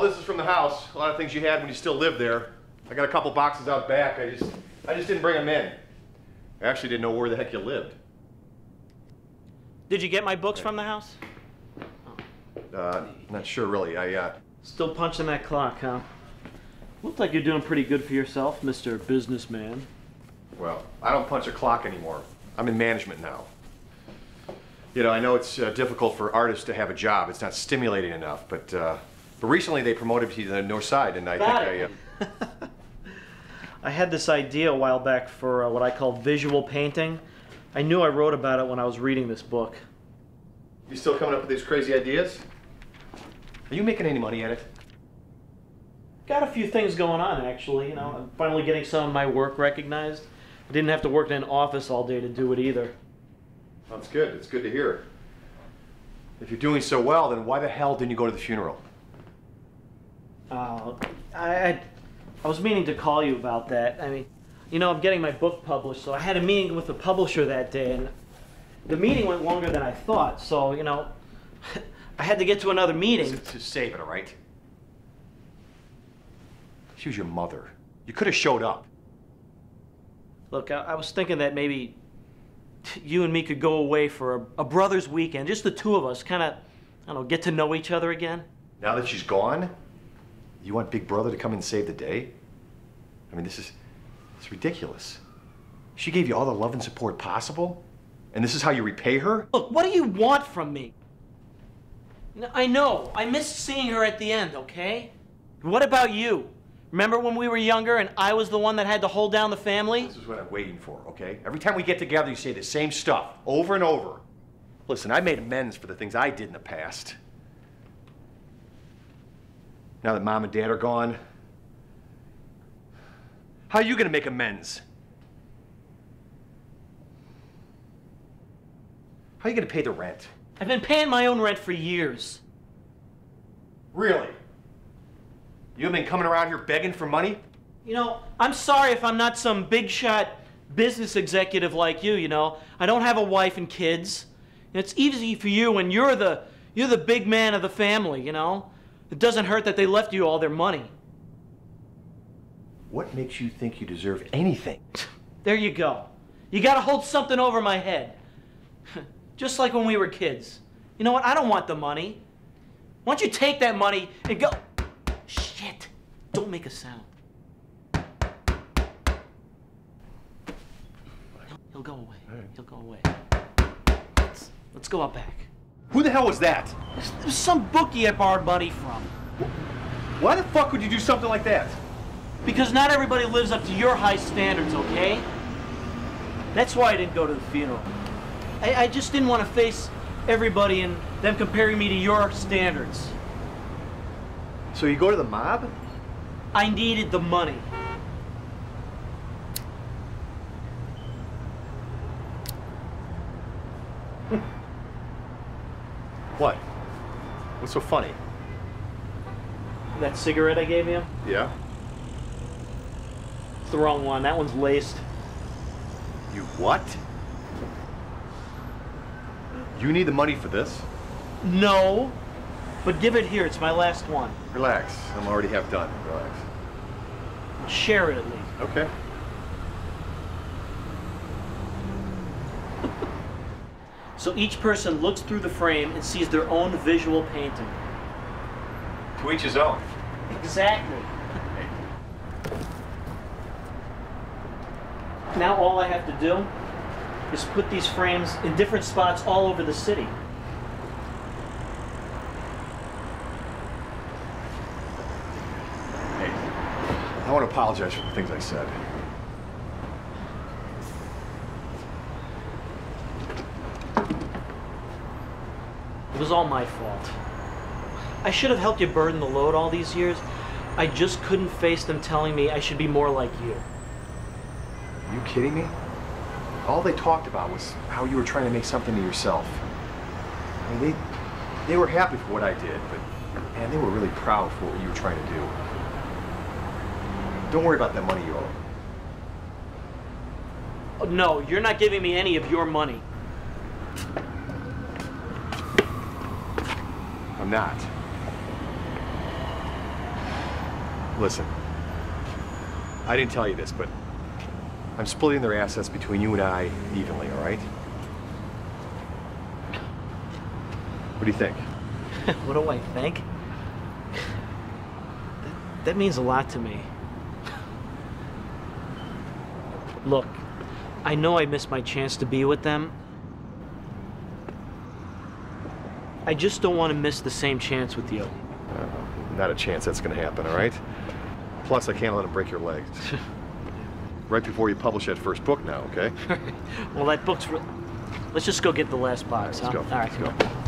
this is from the house. A lot of things you had when you still lived there. I got a couple boxes out back. I just didn't bring them in. I actually didn't know where the heck you lived. Did you get my books from the house? Not sure really. Still punching that clock, huh? Looks like you're doing pretty good for yourself, Mr. Businessman. Well, I don't punch a clock anymore. I'm in management now. You know, I know it's difficult for artists to have a job. It's not stimulating enough, but recently they promoted me to the north side, and I think I had this idea a while back for what I call visual painting. I knew I wrote about it when I was reading this book. You still coming up with these crazy ideas? Are you making any money at it? Got a few things going on, actually. You know, I'm finally getting some of my work recognized. I didn't have to work in an office all day to do it either. That's good. It's good to hear. If you're doing so well, then why the hell didn't you go to the funeral? I was meaning to call you about that. I mean, you know, I'm getting my book published, so I had a meeting with the publisher that day, and the meeting went longer than I thought, so, you know, I had to get to another meeting. To save it, all right? She was your mother. You could have showed up. Look, I was thinking that maybe you and me could go away for a brother's weekend, just the two of us, kind of, I don't know, get to know each other again. Now that she's gone, you want Big Brother to come and save the day? I mean, it's ridiculous. She gave you all the love and support possible, and this is how you repay her? Look, what do you want from me? I know, I missed seeing her at the end, okay? What about you? Remember when we were younger and I was the one that had to hold down the family? This is what I'm waiting for, okay? Every time we get together, you say the same stuff, over and over. Listen, I made amends for the things I did in the past. Now that Mom and Dad are gone, how are you gonna make amends? How are you gonna pay the rent? I've been paying my own rent for years. Really? You haven't been coming around here begging for money? You know, I'm sorry if I'm not some big shot business executive like you, you know. I don't have a wife and kids. And it's easy for you when you're the big man of the family, you know. It doesn't hurt that they left you all their money. What makes you think you deserve anything? There you go. You gotta hold something over my head. Just like when we were kids. You know what? I don't want the money. Why don't you take that money and go... Shit! Don't make a sound. He'll go away. Right. He'll go away. Let's go out back. Who the hell was that? There's some bookie I borrowed money from. Why the fuck would you do something like that? Because not everybody lives up to your high standards, okay? That's why I didn't go to the funeral. I just didn't want to face everybody and them comparing me to your standards. So you go to the mob? I needed the money. What? What's so funny? That cigarette I gave you? Yeah? It's the wrong one. That one's laced. You what? You need the money for this? No. But give it here. It's my last one. Relax. I'm already half done. Relax. Share it at least. Okay. So each person looks through the frame and sees their own visual painting. To each his own. Exactly. Now all I have to do is put these frames in different spots all over the city. Hey, I want to apologize for the things I said. It was all my fault. I should have helped you burden the load all these years. I just couldn't face them telling me I should be more like you. Are you kidding me? All they talked about was how you were trying to make something of yourself. I mean, they were happy for what I did, but man, they were really proud for what you were trying to do. Don't worry about that money you owe. Oh, no, you're not giving me any of your money. I'm not. Listen, I didn't tell you this, but I'm splitting their assets between you and I evenly, all right? What do you think? What do I think? That means a lot to me. Look, I know I missed my chance to be with them. I just don't want to miss the same chance with you. Not a chance that's going to happen, all right? Plus, I can't let them break your legs. Right before you publish that first book now, okay? Well, that book's... Let's just go get the last box, All right, huh? let's go. All right, Let's go.